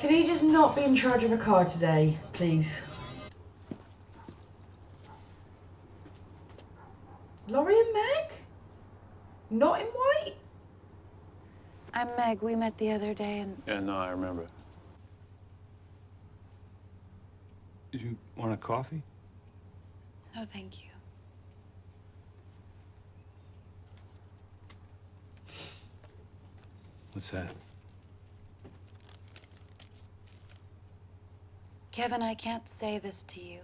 Can he just not be in charge of a car today, please? Laurie and Meg? Not in white? I'm Meg. We met the other day and... Yeah, no, I remember. Did you want a coffee? No, thank you. What's that? Kevin, I can't say this to you,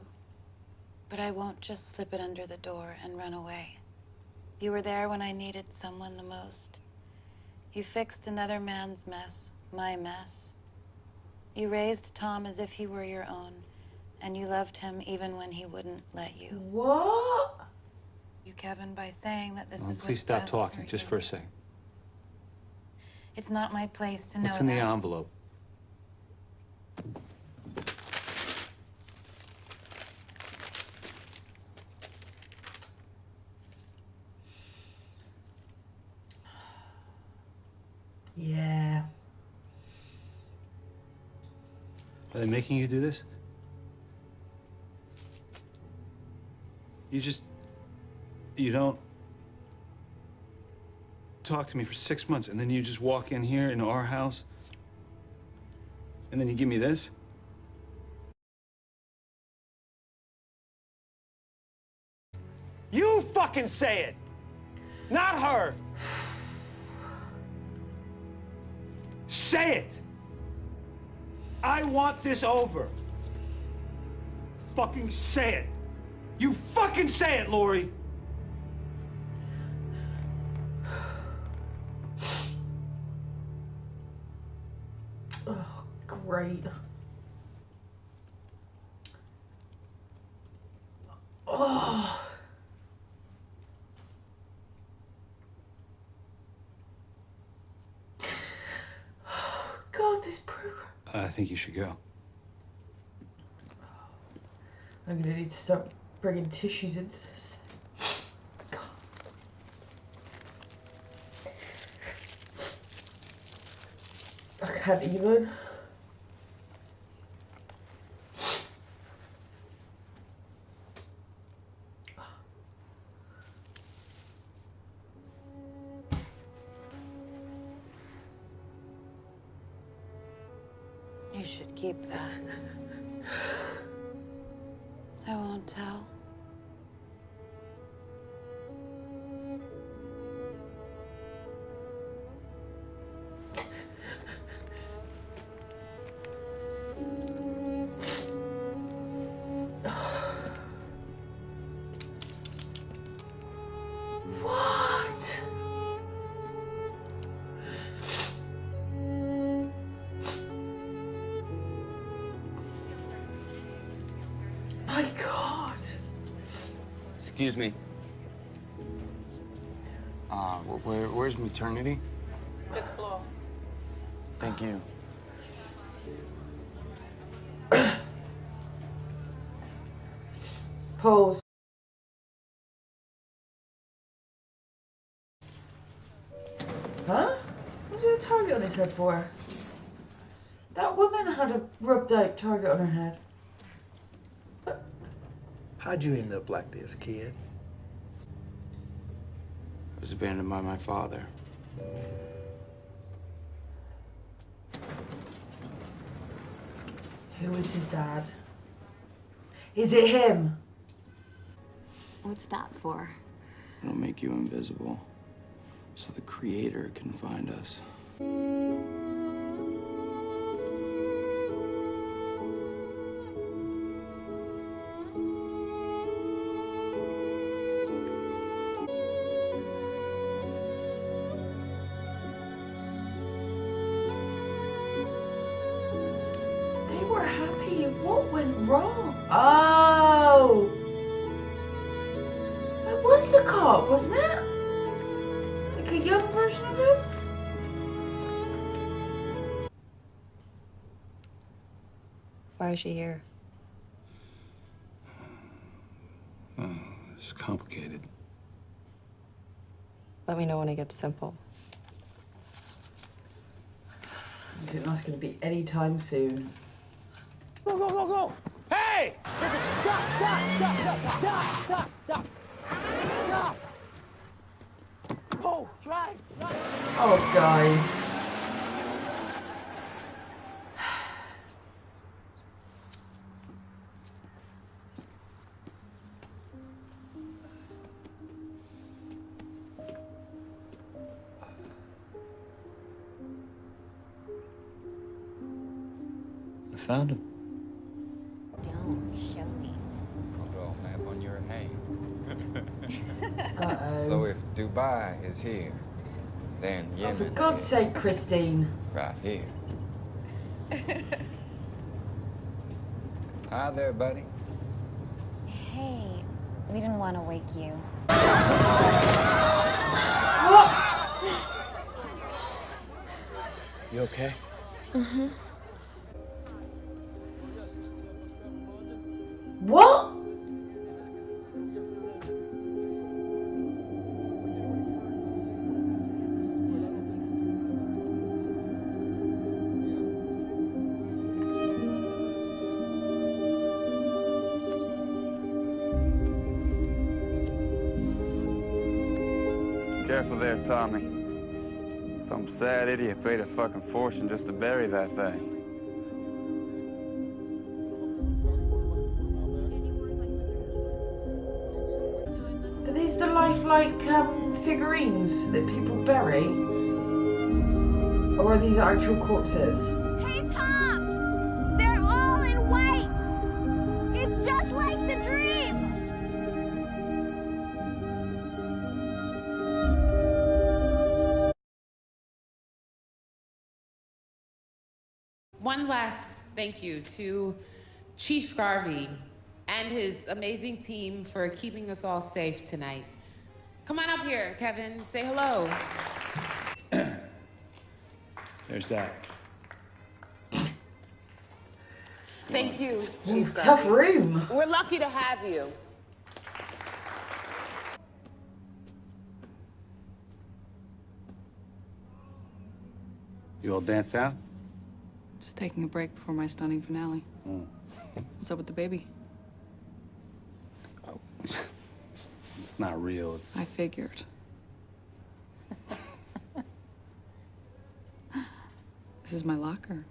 but I won't just slip it under the door and run away. You were there when I needed someone the most. You fixed another man's mess, my mess. You raised Tom as if he were your own, and you loved him even when he wouldn't let you. What? You, Kevin, by saying that this is what's please stop best talking, for just you. for a second. It's not my place to know What's in the that. envelope? Yeah. Are they making you do this? You don't talk to me for 6 months, and then you just walk in here in our house, and then you give me this? You fucking say it, not her. Say it. I want this over. Fucking say it. You fucking say it, Lori. Oh, great. Oh. God, this program. I think you should go. I'm gonna need to start bringing tissues into this. God. I can't even. You should keep that. I won't tell. What? My God. Excuse me. Where's maternity? Fifth floor. Thank you. Pause. Huh? What's there a target on his head for? That woman had a rubbed out target on her head. How'd you end up like this, kid? I was abandoned by my father. Who is his dad? Is it him? What's that for? It'll make you invisible, so the Creator can find us. They were happy. What went wrong? Oh! It was the cop, wasn't it? Like a young version of him? Why is she here? Oh, it's complicated. Let me know when it gets simple. I think that's going to be any time soon. Go, go, go, go! Hey! Stop, stop, stop, stop, stop, stop, stop! Stop! Go, drive, drive! Oh, guys. I found him. Don't show me. I'll draw a map on your hand. Uh-oh. So if Dubai is here, then Oh, for Yemen God's is sake, Christine. right here. Hi there, buddy. Hey, we didn't want to wake you. What? You okay? Mm-hmm. What? Careful there, Tommy. Some sad idiot paid a fucking fortune just to bury that thing. Are these the lifelike figurines that people bury? Or are these actual corpses? Hey, Tom! They're all in white! It's just like the dream! One last thank you to Chief Garvey and his amazing team for keeping us all safe tonight. Come on up here, Kevin. Say hello. There's that. Thank you, Ooh, Chief tough Garvey. room. We're lucky to have you. You all danced out? Just taking a break before my stunning finale. Mm. What's up with the baby? Oh. It's not real. It's... I figured. This is my locker.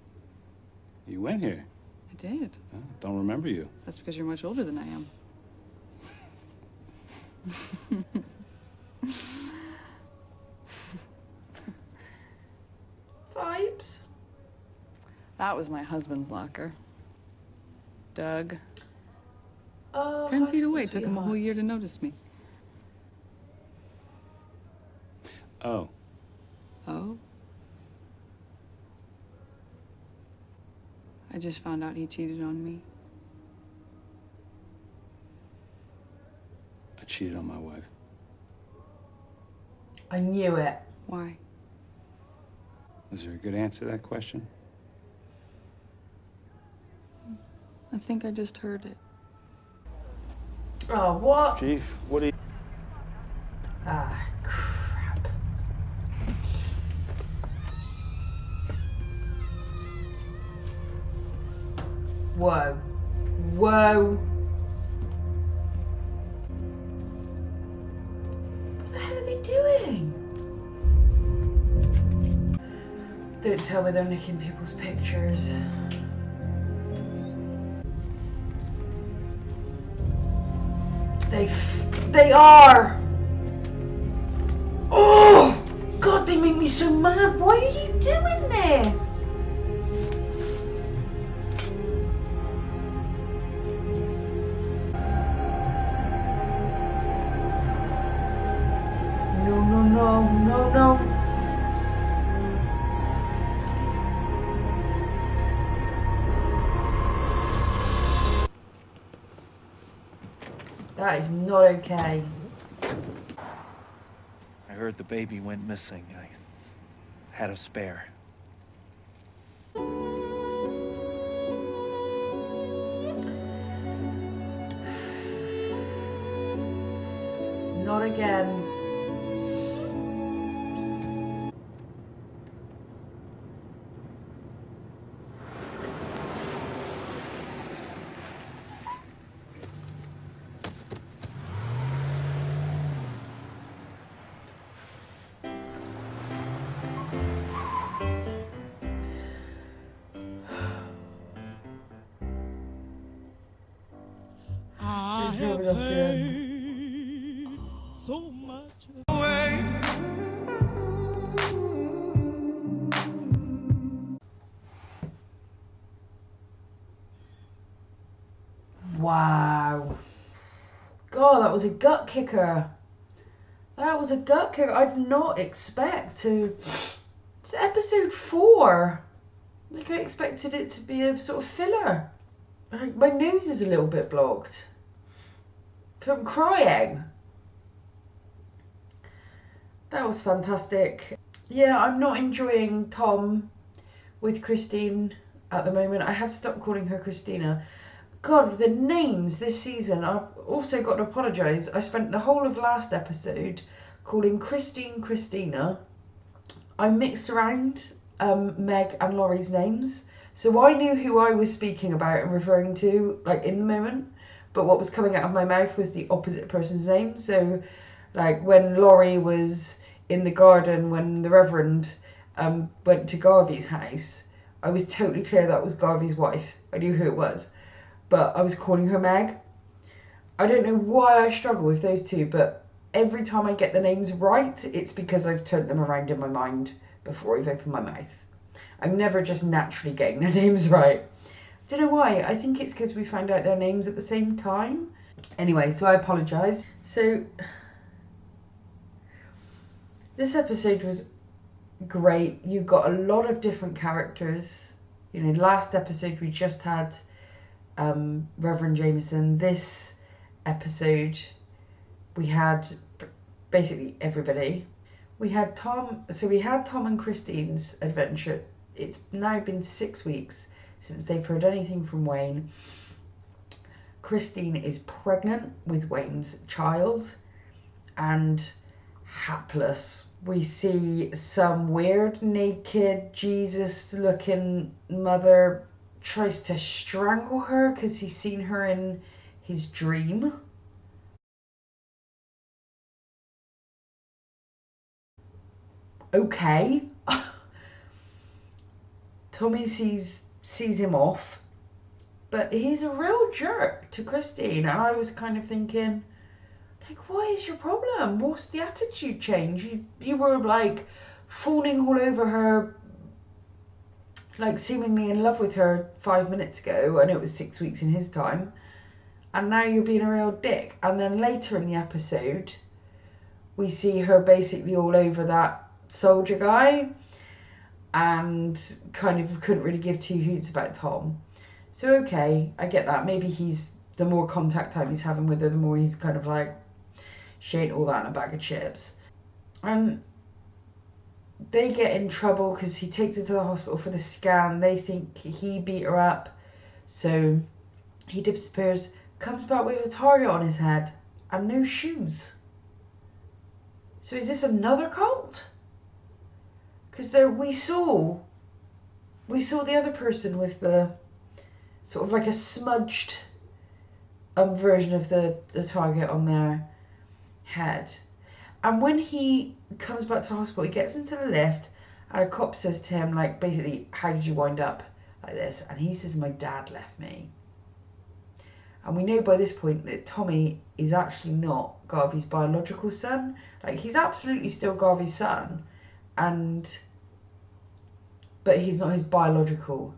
You went here. I did. Oh, don't remember you. That's because you're much older than I am. Vibes. That was my husband's locker. Doug. Oh, 10 high feet school away. Took him a whole year to sweethearts. notice me. Oh. Oh? I just found out he cheated on me. I cheated on my wife. I knew it. Why? Is there a good answer to that question? I think I just heard it. Oh, what? Chief, what do you... Ah, crap. Whoa. Whoa. What the hell are they doing? Don't tell me they're nicking people's pictures. They are! Oh! God, they make me so mad. Why are you doing this? No, no, no, no, no. That is not okay. I heard the baby went missing. I had a spare. Not again. so much. Wow. God, that was a gut kicker. That was a gut kicker. I did not expect to. It's episode 4. Like, I expected it to be a sort of filler. Like, my nose is a little bit blocked from crying. That was fantastic. Yeah, I'm not enjoying Tom with Christine at the moment. I have stopped calling her Christina. God, the names this season, I've also got to apologise. I spent the whole of last episode calling Christine Christina. I mixed around Meg and Laurie's names. So I knew who I was speaking about and referring to, like, in the moment. But what was coming out of my mouth was the opposite person's name. So, like, when Laurie was in the garden, when the Reverend went to Garvey's house, I was totally clear that was Garvey's wife. I knew who it was. But I was calling her Meg. I don't know why I struggle with those two, but every time I get the names right, it's because I've turned them around in my mind before I've opened my mouth. I'm never just naturally getting their names right. I don't know why. I think it's because we found out their names at the same time. Anyway, so I apologise. So, this episode was great. You got a lot of different characters. You know, last episode we just had Reverend Jameson. This episode we had basically everybody. We had Tom and Christine's adventure. It's now been 6 weeks since they've heard anything from Wayne. Christine is pregnant with Wayne's child and hapless. We see some weird naked Jesus looking mother tries to strangle her because he's seen her in his dream. Okay. Tommy sees him off, but he's a real jerk to Christine, and I was kind of thinking, like, what is your problem? What's the attitude change? You were like fawning all over her, like seemingly in love with her 5 minutes ago, and it was 6 weeks in his time, and now you're being a real dick. And then later in the episode we see her basically all over that soldier guy and kind of couldn't really give two hoots about Tom. So okay, I get that. Maybe the more contact time he's having with her, the more he's kind of like, she ain't all that in a bag of chips. And they get in trouble because he takes her to the hospital for the scan. They think he beat her up, so he disappears, comes back with a target on his head and no shoes. So is this another cult? Because we saw the other person with the sort of like a smudged version of the target on their head. And when he comes back to the hospital, he gets into the lift and a cop says to him, like, basically, how did you wind up like this? And he says, my dad left me. And we know by this point that Tommy is actually not Garvey's biological son. Like, he's absolutely still Garvey's son, but he's not his biological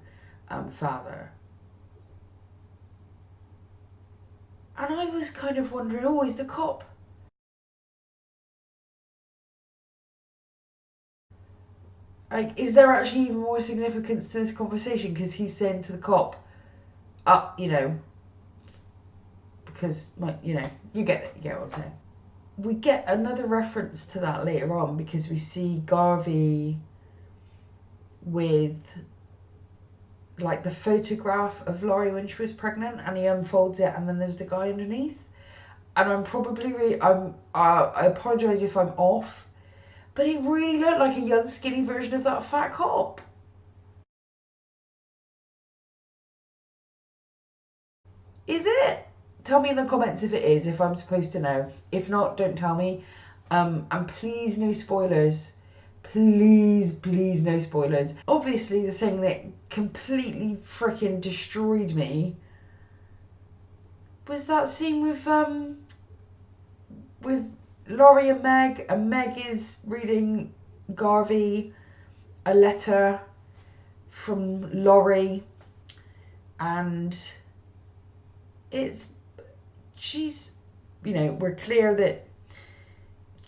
father. And I was kind of wondering, oh, is the cop? Like, is there actually even more significance to this conversation? Because he's saying to the cop, you know, because, you know, you get it, you get what I'm saying. We get another reference to that later on because we see Garvey with, like, the photograph of Laurie when she was pregnant, and he unfolds it and then there's the guy underneath. And I'm probably I apologise if I'm off, but it really looked like a young skinny version of that fat cop. Is it? Tell me in the comments if it is, if I'm supposed to know. If not, don't tell me. And please no spoilers. Please no spoilers. Obviously the thing that completely freaking destroyed me was that scene with Laurie and Meg is reading Garvey a letter from Laurie, and she's, you know, we're clear that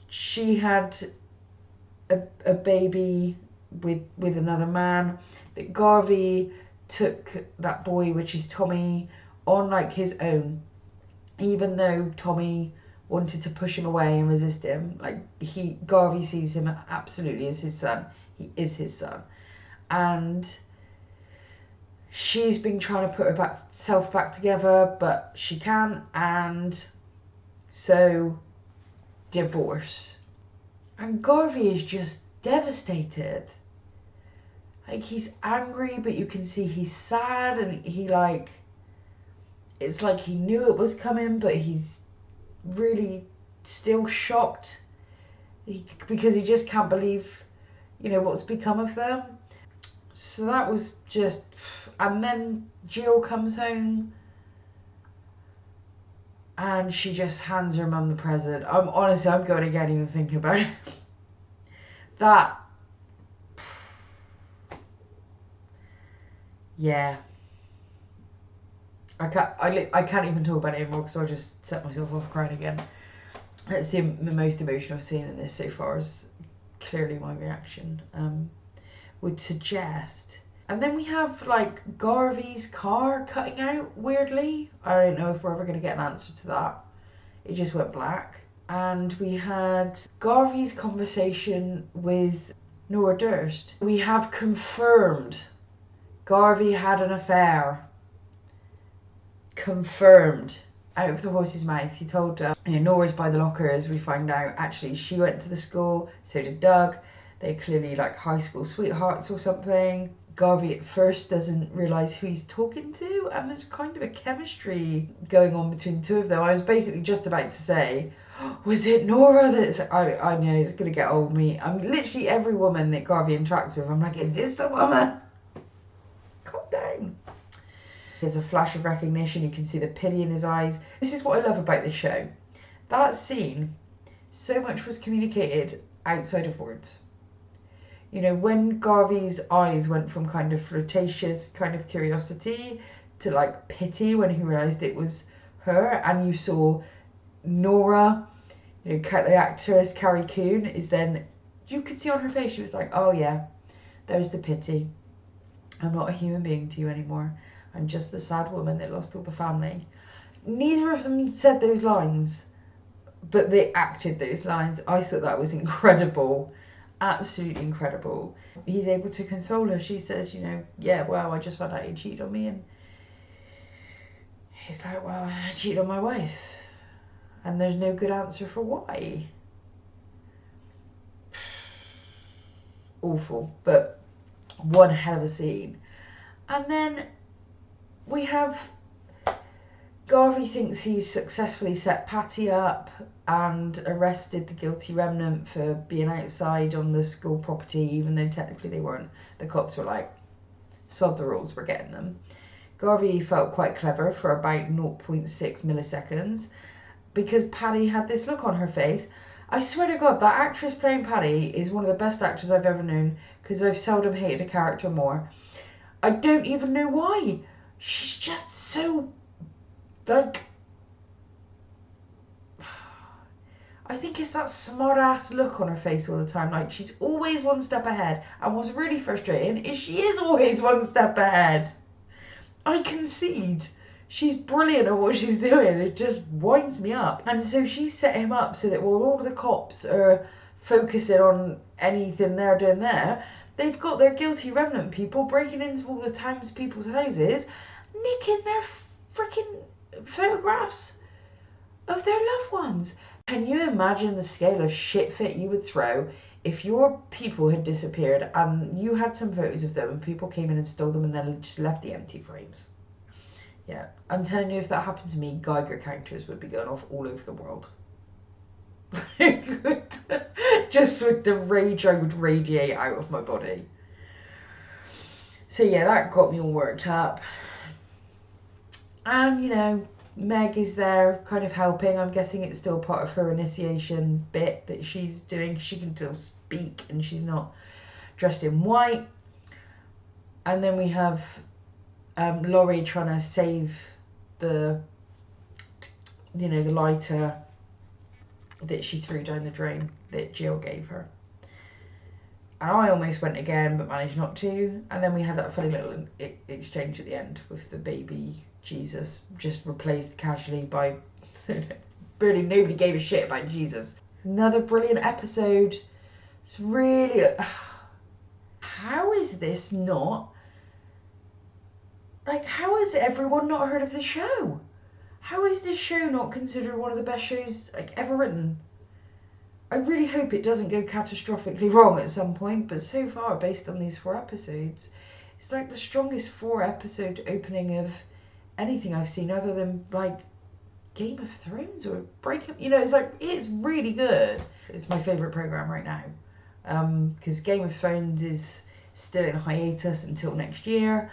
she had a baby with another man, that Garvey took that boy, which is Tommy, on like his own, even though Tommy wanted to push him away and resist him. Like, Garvey sees him absolutely as his son. He is his son. And she's been trying to put herself back together, but she can't, and so divorce. And Garvey is just devastated. Like, he's angry, but you can see he's sad, and it's like he knew it was coming, but he's really still shocked because he just can't believe, you know, what's become of them. So that was just... And then Jill comes home and she just hands her mum the present. I'm going again even thinking about it. That... Yeah. I can't even talk about it anymore because I'll just set myself off crying again. It's the most emotional scene in this so far, is clearly my reaction would suggest. And then we have like Garvey's car cutting out weirdly. I don't know if we're ever going to get an answer to that. It just went black. And we had Garvey's conversation with Nora Durst. We have confirmed Garvey had an affair. Confirmed. Out of the horse's mouth. He told Nora's by the lockers. We find out actually she went to the school, so did Doug. They're clearly like high school sweethearts or something. Garvey at first doesn't realise who he's talking to, and there's kind of a chemistry going on between the two of them. I was basically just about to say, was it Nora that's... I know it's going to get old me. I mean, literally every woman that Garvey interacts with, I'm like, is this the woman? Calm down. There's a flash of recognition. You can see the pity in his eyes. This is what I love about the show. That scene, so much was communicated outside of words. You know, when Garvey's eyes went from kind of flirtatious kind of curiosity to like pity when he realised it was her, and you saw Nora, you know, the actress Carrie Coon, is then, you could see on her face, she was like, oh yeah, there's the pity. I'm not a human being to you anymore. I'm just the sad woman that lost all the family. Neither of them said those lines, but they acted those lines. I thought that was incredible. Absolutely incredible. He's able to console her. She says, you know, yeah, well, I just found out you cheated on me. And he's like, well, I cheated on my wife. And there's no good answer for why. Awful, but one hell of a scene. And then we have Garvey thinks he's successfully set Patty up and arrested the guilty remnant for being outside on the school property, even though technically they weren't. The cops were like, sod the rules, we're getting them. Garvey felt quite clever for about 0.6 milliseconds because Patty had this look on her face. I swear to God, that actress playing Patty is one of the best actors I've ever known, because I've seldom hated a character more. I don't even know why. She's just so... like, I think it's that smart ass look on her face all the time. Like, she's always one step ahead. And what's really frustrating is she is always one step ahead. I concede. She's brilliant at what she's doing. It just winds me up. And so she set him up so that while all the cops are focusing on anything they're doing there, they've got their guilty remnant people breaking into all the townspeople's houses, nicking their freaking photographs of their loved ones. Can you imagine the scale of shit fit you would throw if your people had disappeared and you had some photos of them and people came in and stole them and then just left the empty frames? Yeah, I'm telling you, if that happened to me, Geiger counters would be going off all over the world. Just with the rage I would radiate out of my body. So yeah, that got me all worked up. And, you know, Meg is there kind of helping. I'm guessing it's still part of her initiation bit that she's doing. She can still speak and she's not dressed in white. And then we have Laurie trying to save the lighter that she threw down the drain that Jill gave her. And I almost went again but managed not to. And then we had that funny little exchange at the end with the baby Jesus, just replaced casually by really nobody gave a shit about Jesus. It's another brilliant episode. It's really, how is this not, like, how has everyone not heard of the show? How is this show not considered one of the best shows like ever written? I really hope it doesn't go catastrophically wrong at some point, but so far, based on these 4 episodes, it's like the strongest 4-episode opening of anything I've seen other than like Game of Thrones or Breakup. It's like, it's really good. It's my favourite programme right now, because Game of Thrones is still in hiatus until next year.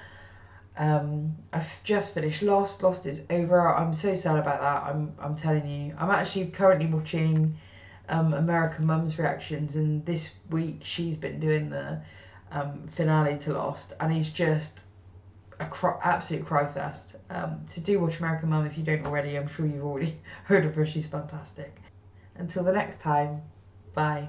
I've just finished Lost. Lost is over. I'm so sad about that. I'm telling you. I'm actually currently watching American Mum's reactions, and this week she's been doing the finale to Lost, and it's just absolute cry fest. So do watch American Mum if you don't already. I'm sure you've already heard of her. She's fantastic. Until the next time, bye.